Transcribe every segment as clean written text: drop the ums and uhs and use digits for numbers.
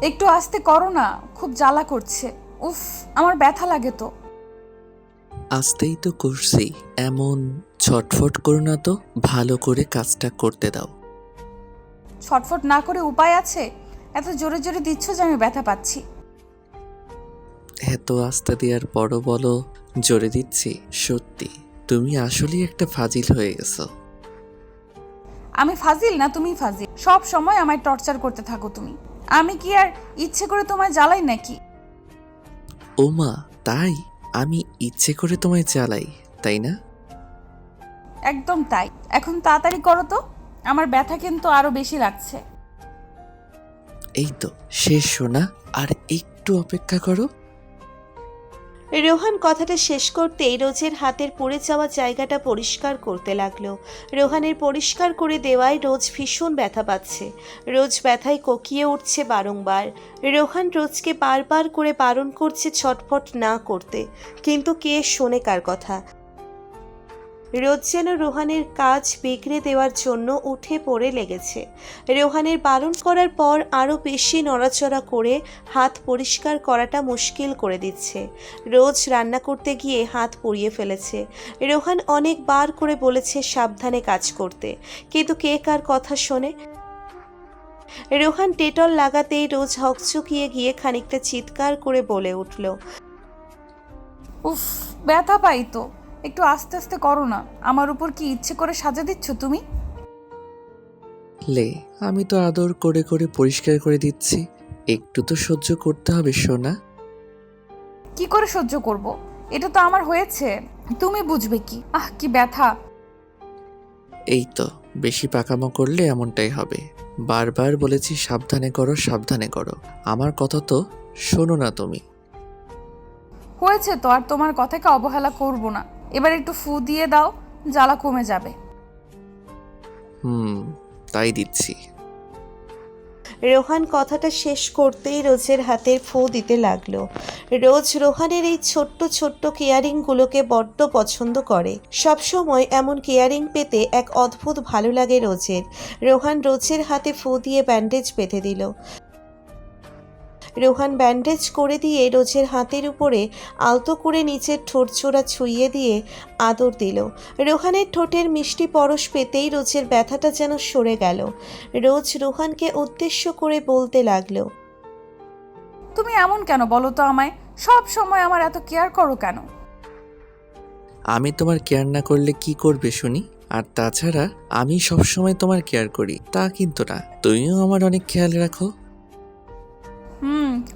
একটু আস্তে করো না, খুব জ্বালা করছে। উফ, আমার ব্যথা লাগে তো। আস্তেই তো করছি, এমন ছটফট করো না তো, ভালো করে কাজটা করতে দাও। ছটফট না করে উপায় আছে? এত জোরে জোরে দিচ্ছ যে আমি ব্যথা পাচ্ছি। এত আস্তে দেওয়ার পরও বলো জোরে দিচ্ছি। সত্যি তুমি আসলেই একটা ফাজিল হয়ে গেছো। আমি ফাজিল না তুমি ফাজিল, সব সময় আমায় টর্চার করতে থাকো তুমি। আমি কি আর ইচ্ছে করে তোমায় জ্বালাই নাকি? ওমা, তাই? আমি ইচ্ছে করে তোমায় জ্বালাই, তাই না? একদম তাই। এখন তাড়াতাড়ি করো তো, আমার ব্যথা কিন্তু আরো বেশি লাগছে। এই তো শেষ শোনা, আর একটু অপেক্ষা করো। রোহান কথাটা শেষ করতেই রোজের হাতের পড়ে যাওয়া জায়গাটা পরিষ্কার করতে লাগলো। রোহানের পরিষ্কার করে দেওয়ায় রোজ ভীষণ ব্যথা পাচ্ছে। রোজ ব্যথায় কোকিয়ে উঠছে বারংবার। রোহান রোজকে বারবার করে বারণ করছে ছটফট না করতে, কিন্তু কে শোনে কার কথা। রোজ যেন রোহানের কাজ বিগড়ে দেওয়ার জন্য উঠে পড়ে লেগেছে। রোহানের বারণ করার পর আরও বেশি নড়াচড়া করে হাত পরিষ্কার করাটা মুশকিল করে দিচ্ছে। রোজ রান্না করতে গিয়ে হাত পুড়িয়ে ফেলেছে। রোহান অনেকবার করে বলেছে সাবধানে কাজ করতে, কিন্তু কে কার কথা শোনে। রোহান ডেটল লাগাতেই রোজ হকচকিয়ে গিয়ে খানিকটা চিৎকার করে বলে উঠল, উফ, ব্যথা পাই তো। একটু আস্তে আস্তে করো না। আমার উপর কি ইচ্ছে করে সাজা দিচ্ছ তুমি? লে, আমি তো আদর করে করে পরিষ্কার করে দিচ্ছি, একটু তো সহ্য করতে হবে সোনা। কি করে সহ্য করব? এটা তো আমার হয়েছে, তুমি বুঝবে কি? কি ব্যথা! এই তো, বেশি পাকামো করলে এমনটাই হবে। বারবার বলেছি সাবধানে করো সাবধানে করো, আমার কথা তো শোনো না তুমি। হয়েছে তো, আর তোমার কথাকে অবহেলা করব না। এবার একটু ফু দিয়ে দাও, জ্বালা কমে যাবে। হুম, তাই দিচ্ছি। রোহান কথাটা শেষ করতেই রোজের হাতের ফু দিতে লাগলো। রোজ রোহানের এই ছোট্ট ছোট্ট কেয়ারিংগুলোকে বড্ড পছন্দ করে। সবসময় এমন কেয়ারিং পেতে এক অদ্ভুত ভালো লাগে রোজের। রোহান রোজের হাতে ফু দিয়ে ব্যান্ডেজ বেঁধে দিল। রোহান ব্যান্ডেজ করে দিয়ে রোজের হাতের উপরে আলতো করে নিচের ঠোঁটজোড়া ছুঁইয়ে দিয়ে আদর দিল। রোহানের ঠোঁটের মিষ্টি পরশ পেতেই রোজের ব্যথাটা যেন সরে গেল। রোজ রোহানকে উদ্দেশ্য করে বলতে লাগলো, তুমি এমন কেন বলো তো আমায়? সব সময় আমার এত কেয়ার করো কেন? আমি তোমার কেয়ার না করলে কি করবে শুনি? আর তাছাড়া আমি সবসময় তোমার কেয়ার করি তা কিন্তু না, তুমিও আমার অনেক খেয়াল রাখো।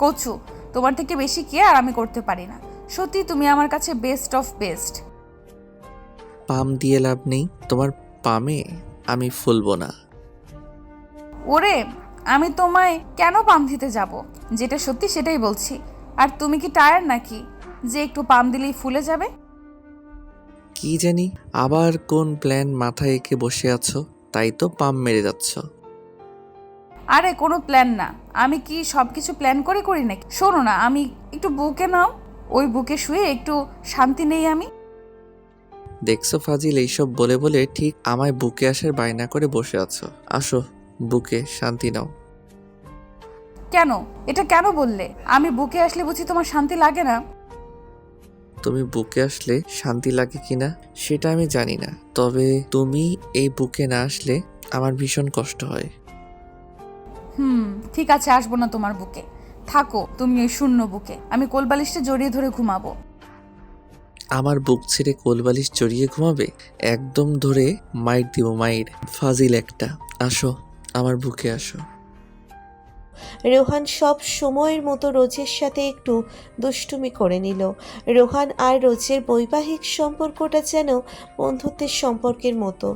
কচু, তোমার থেকে বেশি কেয়ার আমি করতে পারি না। সত্যি তুমি আমার কাছে বেস্ট অফ বেস্ট। পাম দিয়ে লাভ নেই, তোমার পামে আমি ফুলবো না। ওরে, আমি তোমায় কেন পাম দিতে যাব? যেটা সত্যি সেটাই বলছি। আর তুমি কি টায়ার নাকি যে একটু পাম দিলেই ফুলে যাবে? কি জানি আবার কোন প্ল্যান মাথায় এঁকে বসে আছো, তাই তো পাম মেরে যাচ্ছ। আরে কোনো প্ল্যান না। আমি কি সব কিছু প্ল্যান করে করি নাকি? শোনো না, আমি একটু বুকে নাও, ওই বুকে শুয়ে একটু শান্তি নেই আমি। দেখছো ফাজিল, এইসব বলে বলে ঠিক আমায় বুকে আসার বায়না করে বসে আছো। আসো বুকে শান্তি নাও। কেন? এটা কেন বললে? আমি বুকে আসলে বুঝি তোমার শান্তি লাগে না? তুমি বুকে আসলে শান্তি লাগে কিনা সেটা আমি জানি না, তবে তুমি এই বুকে না আসলে আমার ভীষণ কষ্ট হয়। ঠিক আছে, আসবো না তোমার বুকে। থাকো তুমি ওই শূন্য বুকে, আমি কোলবালিশটা জড়িয়ে ধরে ঘুমাবো। আমার বুক ছেড়ে কোলবালিশ জড়িয়ে ঘুমাবে? একদম ধরে মাইর দিব, মাইর। ফাজিল একটা। আসো আমার বুকে আসো। রোহান সব সময়ের মতো রোজের সাথে একটু দুষ্টুমি করে নিল। রোহান আর রোজের বৈবাহিক সম্পর্কটা যেন বন্ধুত্বের সম্পর্কের মতো।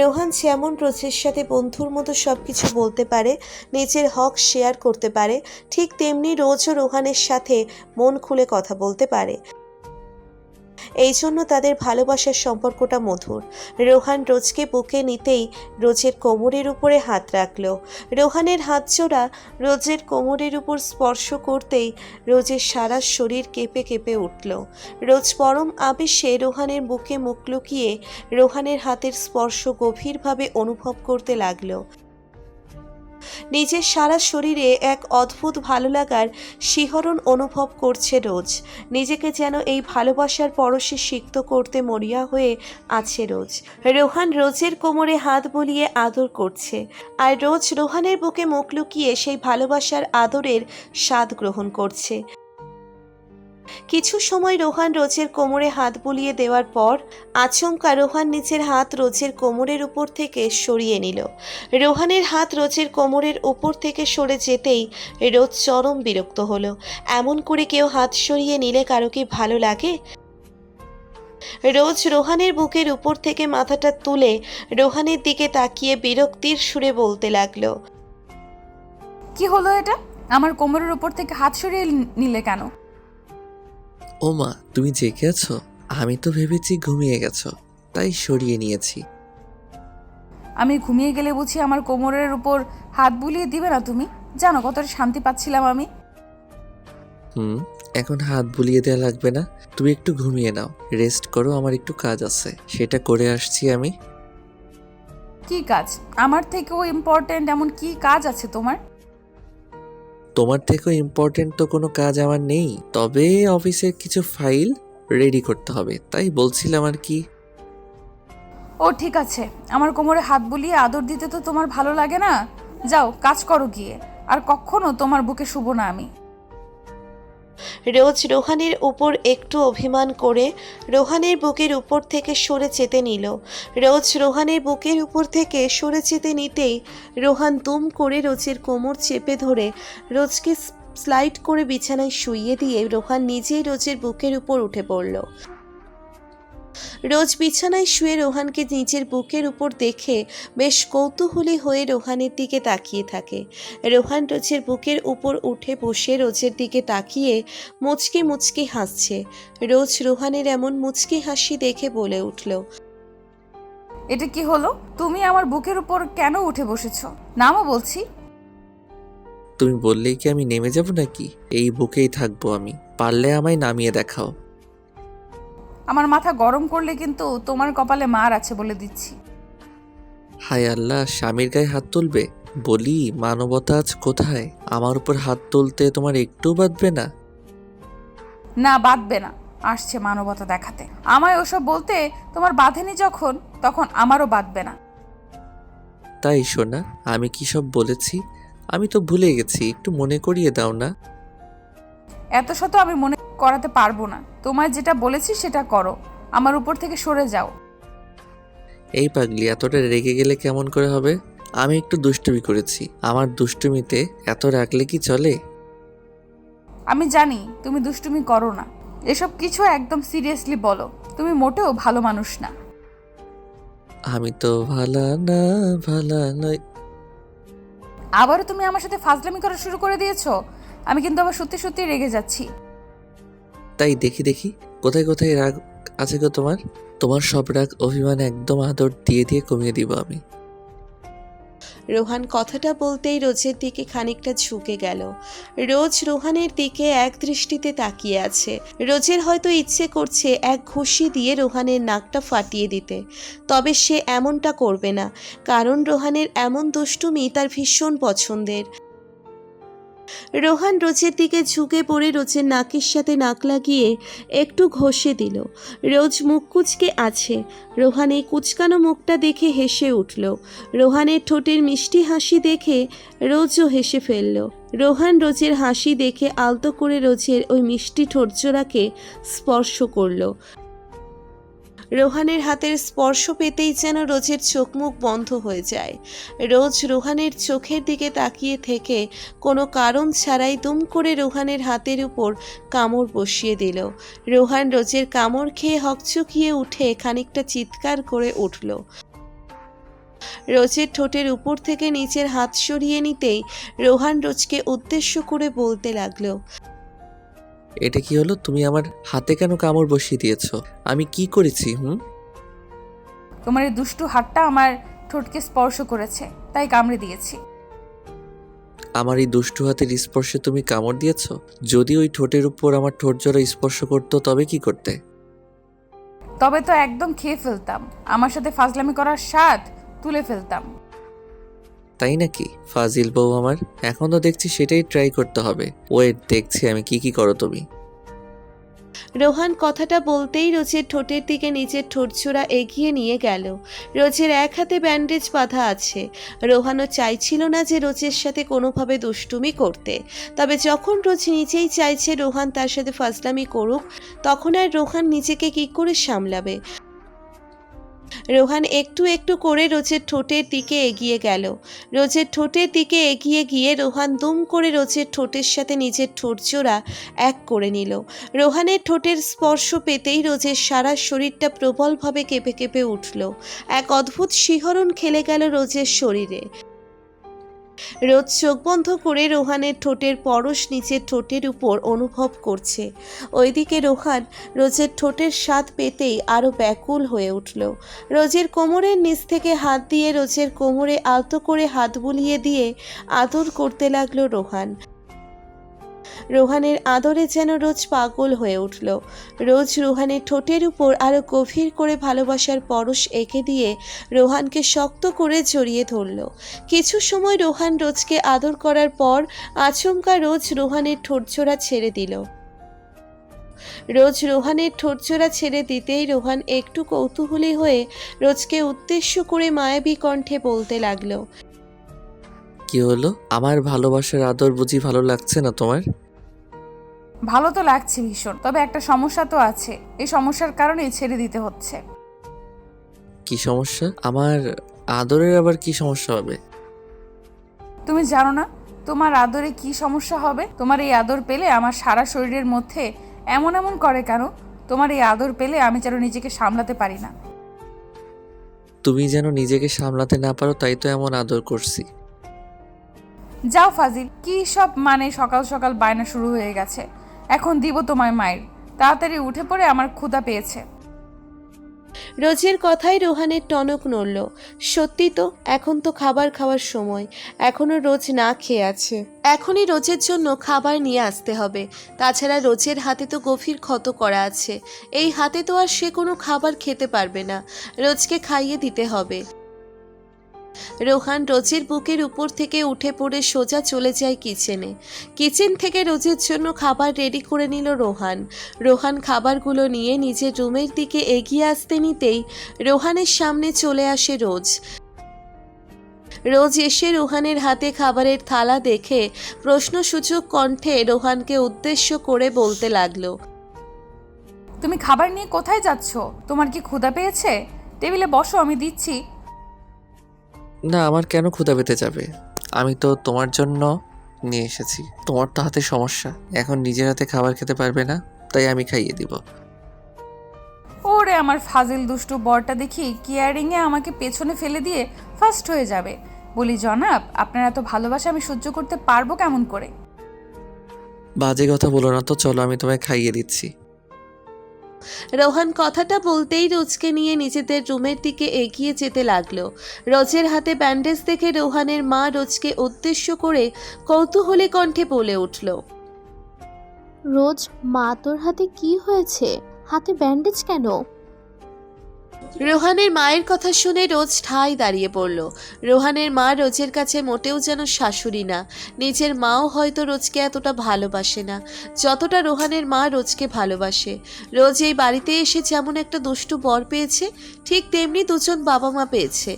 রোহান যেমন রোজের সাথে বন্ধুর মতো সব কিছু বলতে পারে, নিজের হক শেয়ার করতে পারে, ঠিক তেমনি রোজও রোহানের সাথে মন খুলে কথা বলতে পারে। এই জন্য তাদের ভালোবাসার সম্পর্কটা মধুর। রোহান রোজকে বুকে নিতেই রোজের কোমরের উপরে হাত রাখল। রোহানের হাত জোড়া রোজের কোমরের উপর স্পর্শ করতেই রোজের সারা শরীর কেঁপে কেঁপে উঠল। রোজ পরম আবেশে রোহানের বুকে মুখ লুকিয়ে রোহানের হাতের স্পর্শ গভীরভাবে অনুভব করতে লাগলো। নিজের সারা শরীরে এক অদ্ভুত ভালো লাগার শিহরণ অনুভব করছে রোজ। নিজেকে যেন এই ভালোবাসার পরশে সিক্ত করতে মরিয়া হয়ে আছে রোজ। রোহান রোজের কোমরে হাত বুলিয়ে আদর করছে, আর রোজ রোহানের বুকে মুখ লুকিয়ে সেই ভালোবাসার আদরের স্বাদ গ্রহণ করছে। কিছু সময় রোহান রোজের কোমরে হাত বুলিয়ে দেওয়ার পর আচমকা রোহান নিচের হাত রোজের কোমরের উপর থেকে সরিয়ে নিল। রোহানের হাত রোজের কোমরের উপর থেকে সরে যেতেই রোজ চরম বিরক্ত হলো। এমন করে কেউ হাত সরিয়ে নিলে কারো কি ভালো লাগে? রোজ রোহানের বুকের উপর থেকে মাথাটা তুলে রোহানের দিকে তাকিয়ে বিরক্তির সুরে বলতে লাগলো, কি হলো এটা? আমার কোমরের উপর থেকে হাত সরিয়ে নিলে কেন? ও মা, তুমি জেগে আছো? আমি তো ভেবেছি ঘুমিয়ে গেছো, তাই সরিয়ে নিয়েছি। আমি ঘুমিয়ে গেলে বুঝি আমার কোমরের উপর হাত বুলিয়ে দিবে না তুমি? জানো কতটা শান্তি পাচ্ছিলাম আমি। এখন হাত বুলিয়ে দেওয়া লাগবে না, তুমি একটু ঘুমিয়ে নাও, রেস্ট করো, আমার একটু কাজ আছে, সেটা করে আসছি আমি। কি কাজ? আমার থেকেও ইম্পর্ট্যান্ট এমন কি কাজ আছে তোমার? তোমার থেকেও ইম্পর্টেন্ট তো কোনো কাজ আমার নেই, তবে অফিসের কিছু ফাইল রেডি করতে হবে, তাই বলছিলাম আর কি। ও ঠিক আছে, আমার কোমরে হাত বুলিয়ে আদর দিতে তো তোমার ভালো লাগে না? যাও কাজ করো গিয়ে, আর কখনো তোমার বুকে শুব না আমি। রোজ রোহানের উপর একটু অভিমান করে রোহানের বুকের উপর থেকে সরে যেতে নিল। রোজ রোহানের বুকের উপর থেকে সরে যেতে নিতেই রোহান দুম করে রোজের কোমর চেপে ধরে রোজকে স্লাইড করে বিছানায় শুইয়ে দিয়ে রোহান নিজেই রোজের বুকের উপর উঠে পড়ল। রোজ বিছানায় শুয়ে রোহানকে নিজের বুকের উপর দেখে বেশ কৌতূহলী হয়ে রোহানের দিকে তাকিয়ে থাকে। রোহান রোজের বুকের উপর উঠে বসে রোজের দিকে তাকিয়ে মুচকি মুচকি হাসছে। রোজ রোহানের এমন মুচকি হাসি দেখে বলে উঠল, এটা কি হলো? তুমি আমার বুকের উপর কেন উঠে বসেছো? নামও বলছি। তুমি বললেই কি আমি নেমে যাব নাকি? এই বুকেই থাকবো আমি, পারলে আমায় নামিয়ে দেখাও। আমার মাথা গরম করলে কিন্তু তোমার কপালে মার আছে বলে দিচ্ছি। হায় আল্লাহ, স্বামীর গায়ে হাত তুলবে? বলি, মানবতা আজ কোথায়? আমার উপর হাত তুলতে তোমার একটু বাঁধবে না? না বাঁধবে না, আসছে মানবতা দেখাতে। আমায় ওসব বলতে তোমার বাঁধেনি যখন, তখন আমারও বাঁধবে না। তাই শোনা, আমি কি সব বলেছি? আমি তো ভুলে গেছি, একটু মনে করিয়ে দাও না। এত শত আমি মনে করাতে পারবো না। তোমায় যেটা বলেছি সেটা করো, আমার উপর থেকে সরে যাও। এই পাগলি, এতটা রেগে গেলে কেমন করে হবে? আমি একটু দুষ্টুমি করেছি, আমার দুষ্টুমিতে এত রাখলে কি চলে? আমি জানি তুমি দুষ্টুমি করো না, এসব কিছু একদম সিরিয়াসলি বলো। তুমি মোটেও ভালো মানুষ না। আমি তো ভালা না, ভালা নয়। আবারও তুমি আমার সাথে ফাজলামি করা শুরু করে দিয়েছো। আমি কিন্তু আবার সত্যি সত্যি রেগে যাচ্ছি। তাই দেখি দেখি কোথায় কোথায় রাগ আছে গো তোমার? তোমার সব রাগ অভিমান একদম আদর দিয়ে দিয়ে কমিয়ে দিব আমি। রোহান কথাটা বলতেই রোজের দিকে খানিকটা ঝুঁকে গেল। রোজ রোহানের দিকে এক দৃষ্টিতে তাকিয়ে আছে। রোজের হয়তো ইচ্ছে করছে এক ঘুষি দিয়ে রোহানের নাকটা ফাটিয়ে দিতে, তবে সে এমনটা করবে না, কারণ রোহানের এমন দুষ্টুমি তার ভীষণ পছন্দের। রোহান রোজের দিকে ঝুঁকে পড়ে রোজের নাকের সাথে নাক লাগিয়ে একটু ঘষে দিল। রোজ মুখ কুঁচকে আছে। রোহান এই কুচকানো মুখটা দেখে হেসে উঠল। রোহানের ঠোঁটের মিষ্টি হাসি দেখে রোজও হেসে ফেলল। রোহান রোজের হাসি দেখে আলতো করে রোজের ওই মিষ্টি ঠোঁটজোড়াকে স্পর্শ করল। রোহানের হাতের স্পর্শ পেতেই যেন রোজের চোখ মুখ বন্ধ হয়ে যায়। রোজ রোহানের চোখের দিকে তাকিয়ে থেকে কোনো কারণ ছাড়াই দুম করে রোহানের হাতের উপর কামড় বসিয়ে দিল। রোহান রোজের কামড় খেয়ে হকচকিয়ে উঠে খানিকটা চিৎকার করে উঠল। রোজের ঠোঁটের উপর থেকে নিচের হাত সরিয়ে নিতেই রোহান রোজকে উদ্দেশ্য করে বলতে লাগলো, এটা কি হলো? তুমি আমার হাতে কেন কামড় বসিয়ে দিয়েছো? আমি কি করেছি? তোমার এই দুষ্টু হাতটা আমার ঠোঁটকে স্পর্শ করেছে, তাই কামড়ে দিয়েছি। আমার এই দুষ্টু হাতের স্পর্শে তুমি কামড় দিয়েছো? যদি ওই ঠোঁটের উপর আমার ঠোঁট জোড়া স্পর্শ করতো তবে কি করতে? তবে তো একদম খেয়ে ফেলতাম। আমার সাথে ফাজলামি করার স্বাদ তুলে ফেলতাম। তাই নাকি? ফাজিল বউ আমার। এখন তো দেখছি সেটাই ট্রাই করতে হবে। ওয়েট, দেখছি আমি কি করো তুমি। রোহান কথাটা বলতেই রোজের ঠোঁটের দিকে নিজের ঠোঁটজোড়া এগিয়ে নিয়ে গেল। রোজের এক হাতে ব্যান্ডেজ বাঁধা আছে। রোহানও চাইছিল না যে রোজের সাথে কোনোভাবে দুষ্টুমি করতে, তবে যখন রোজ নিজেই চাইছে রোহান তার সাথে ফাজলামি করুক, তখন আর রোহান নিজেকে কি করে সামলাবে। রোহান একটু একটু করে রোজের ঠোঁটের দিকে এগিয়ে গেল। রোজের ঠোঁটের দিকে এগিয়ে গিয়ে রোহান দুম করে রোজের ঠোঁটের সাথে নিজের ঠোঁটজোড়া এক করে নিল। রোহানের ঠোঁটের স্পর্শ পেতেই রোজের সারা শরীরটা প্রবলভাবে কেঁপে কেঁপে উঠল। এক অদ্ভুত শিহরণ খেলে গেল রোজের শরীরে। রোজ চোখ বন্ধ করে রোহানের ঠোঁটের পরশ নিচের ঠোঁটের উপর অনুভব করছে। ওইদিকে রোহান রোজের ঠোঁটের স্বাদ পেতেই আরও ব্যাকুল হয়ে উঠল। রোজের কোমরের নিচ থেকে হাত দিয়ে রোজের কোমরে আলতো করে হাত বুলিয়ে দিয়ে আদর করতে লাগলো রোহান। রোহানের আদরে যেন রোজ পাগল হয়ে উঠল। রোজ রোহানের ঠোঁটের উপর আরও গভীর করে ভালোবাসার পরশ এঁকে দিয়ে রোহানকে শক্ত করে জড়িয়ে ধরল। কিছু সময় রোহান রোজকে আদর করার পর আচমকা রোজ রোহানের ঠোঁটজোড়া ছেড়ে দিল। রোজ রোহানের ঠোঁটজোড়া ছেড়ে দিতেই রোহান একটু কৌতূহলী হয়ে রোজকে উদ্দেশ্য করে মায়াবী কণ্ঠে বলতে লাগলো, কি হলো? আমার ভালোবাসার আদর বুঝি ভালো লাগছে না তোমার? ভালো তো লাগছে ভীষণ, তবে একটা সমস্যা তো আছে। এই সমস্যার কারণেই ছেড়ে দিতে হচ্ছে। কি সমস্যা? আমার আদরের আবার কি সমস্যা হবে? তুমি জানো না তোমার আদরে কি সমস্যা হবে? তোমার এই আদর পেলে আমার সারা শরীরের মধ্যে এমন এমন করে কেন? তোমার এই আদর পেলে আমি যেন নিজেকে সামলাতে পারি না। তুমি যেন নিজেকে সামলাতে না পারো তাই তো এমন আদর করছি। যাও ফাজিল, কি সব মানে সকাল সকাল বায়না শুরু হয়ে গেছে। এখন দিব তোমায় মায়ের। তাড়াতাড়ি উঠে পড়ে, আমার ক্ষুধা পেয়েছে। রোজের কথায় রোহানের টনক নড়ল। সত্যি তো, এখন তো খাবার খাওয়ার সময়। এখনো রোজ না খেয়ে আছে। এখনই রোজের জন্য খাবার নিয়ে আসতে হবে। তাছাড়া রোজের হাতে তো গভীর ক্ষত করা আছে। এই হাতে তো আর সে কোনো খাবার খেতে পারবে না। রোজকে খাইয়ে দিতে হবে। রোহান রোজের বুকের উপর থেকে উঠে পড়ে সোজা চলে যায় কিচেনে। কিচেন থেকে রোজের জন্য খাবার রেডি করে নিল রোহান। রোহান খাবারগুলো নিয়ে নিজের রুমের দিকে এগিয়ে আসতে নিতেই রোহানের সামনে চলে আসে রোজ। রোজ এসে রোহানের হাতে খাবারের থালা দেখে প্রশ্নসূচক কণ্ঠে রোহানকে উদ্দেশ্য করে বলতে লাগলো, তুমি খাবার নিয়ে কোথায় যাচ্ছ? তোমার কি ক্ষুধা পেয়েছে? টেবিলে বসো, আমি দিচ্ছি। না, আমার কেন ক্ষুধা পেতে যাবে? আমি তো তোমার জন্য নিয়ে এসেছি। তোমার তো হাতে সমস্যা, এখন নিজের হাতে খাবার খেতে পারবে না, তাই আমি খাইয়ে দিব। ওরে আমার ফাজিল দুষ্টু বরটা দেখি কেয়ারিংয়ে আমাকে পেছনে ফেলে দিয়ে ফার্স্ট হয়ে যাবে। বলি জনাব, আপনার এত ভালোবাসা আমি সহ্য করতে পারবো কেমন করে? বাজে কথা বলো না তো, চলো আমি তোমায় খাইয়ে দিচ্ছি। রোহান কথাটা বলতেই রোজকে নিয়ে নিজেদের রুমের দিকে এগিয়ে যেতে লাগলো। রোজের হাতে ব্যান্ডেজ দেখে রোহানের মা রোজকে উদ্দেশ্য করে কৌতূহলী কণ্ঠে বলে উঠল, রোজ, মা তোর হাতে কি হয়েছে? হাতে ব্যান্ডেজ কেন? রোহানের মায়ের কথা শুনে রোজ ঠায় দাঁড়িয়ে পড়ল। রোহানের মা রোজের কাছে মোটেও যেন শাশুড়ি না। নিজের মাও হয়তো রোজকে এতটা ভালোবাসে না যতটা রোহানের মা রোজকে ভালোবাসে। রোজ এই বাড়িতে এসে যেমন একটা দুষ্টু বর পেয়েছে, ঠিক তেমনি দুজন বাবা মা পেয়েছে,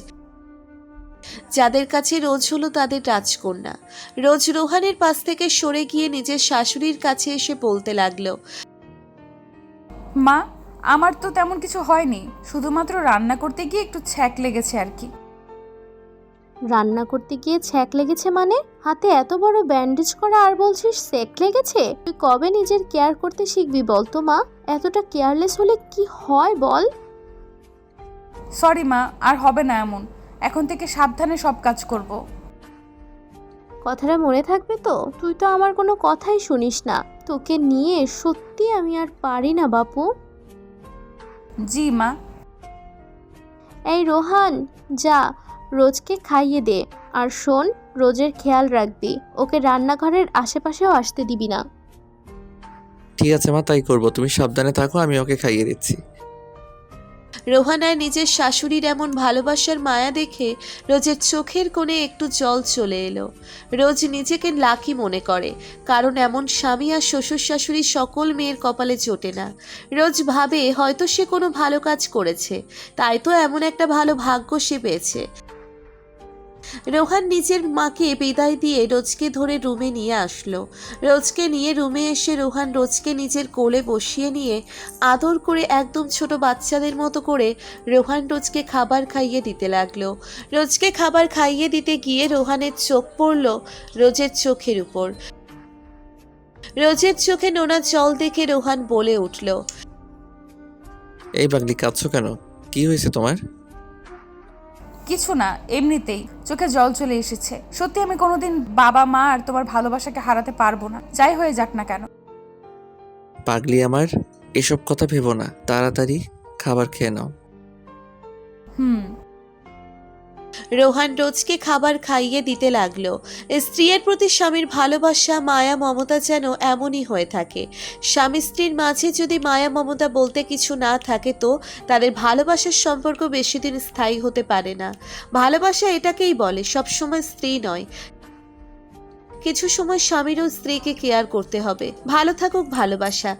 যাদের কাছে রোজ হলো তাদের রাজকন্যা। রোজ রোহানের পাশ থেকে সরে গিয়ে নিজের শাশুড়ির কাছে এসে বলতে লাগলো, মা, আমার তো তেমন কিছু হয়নি, শুধুমাত্র রান্না করতে গিয়ে একটু ছ্যাক লেগেছে আর কি। রান্না করতে গিয়ে ছ্যাক লেগেছে মানে? হাতে এত বড় ব্যান্ডেজ করা আর বলছিস ছ্যাক লেগেছে? তুই কবে নিজের কেয়ার করতে শিখবি বল তো মা? এতটা কেয়ারলেস হলে কি হয় বল? সরি মা, আর হবে না এমন। এখন থেকে সাবধানে সব কাজ করব। কথাটা মনে থাকবে তো? তুই তো আমার কোনো কথাই শুনিস না। তোকে নিয়ে সত্যি আমি আর পারি না বাপু। জি মা। এই রোহান, যা রোজকে খাইয়ে দে। আর শোন, রোজের খেয়াল রাখবি, ওকে রান্নাঘরের আশেপাশেও আসতে দিবি না। ঠিক আছে মা, তাই করবো। তুমি সাবধানে থাকো, আমি ওকে খাইয়ে দিচ্ছি। রোহানার নিজের শাশুড়ির এমন ভালোবাসার মায়া দেখে রোজের চোখের কোণে একটু জল চলে এলো। রোজ নিজেকে লাকি মনে করে, কারণ এমন স্বামী আর শ্বশুর শাশুড়ি সকল মেয়ের কপালে জোটে না। রোজ ভাবে হয়তো সে কোনো ভালো কাজ করেছে, তাই তো এমন একটা ভালো ভাগ্য সে পেয়েছে। রোহান নিজের মাকে বিদায় দিয়ে রোজকে ধরে রুমে নিয়ে আসলো। রোজকে নিয়ে রুমে এসে রোহান রোজকে নিজের কোলে বসিয়ে নিয়ে আদর করে একদম ছোট বাচ্চাদের মতো করে রোহান রোজকে খাবার খাইয়ে দিতে লাগলো। রোজকে খাবার খাইয়ে দিতে গিয়ে রোহানের চোখ পড়ল রোজের চোখের উপর। রোজের চোখে নোনা জল দেখে রোহান বলে উঠল, এই পাগলি, কাঁদছো কেন? কি হয়েছে তোমার? কিছু না, এমনিতেই চোখে জল চলে এসেছে। সত্যি আমি কোনোদিন বাবা মা আর তোমার ভালোবাসাকে হারাতে পারবো না, যাই হয়ে যাক না কেন। পাগলি আমার, এসব কথা ভেবো না, তাড়াতাড়ি খাবার খেয়ে নাও। রোহান রোজকে খাবার খাইয়ে দিতে লাগলো। স্ত্রীর প্রতি স্বামীর ভালোবাসা, মায়া, মমতা যেন এমনই হয়ে থাকে। স্বামী স্ত্রীর মাঝে যদি মায়া মমতা বলতে কিছু না থাকে, তো তাদের ভালোবাসার সম্পর্ক বেশি দিন স্থায়ী হতে পারে না। ভালোবাসা এটাকেই বলে, সবসময় স্ত্রী নয়। কিছু সময় স্বামীরও স্ত্রীকে কেয়ার করতে হবে। ভালো থাকুক ভালোবাসা।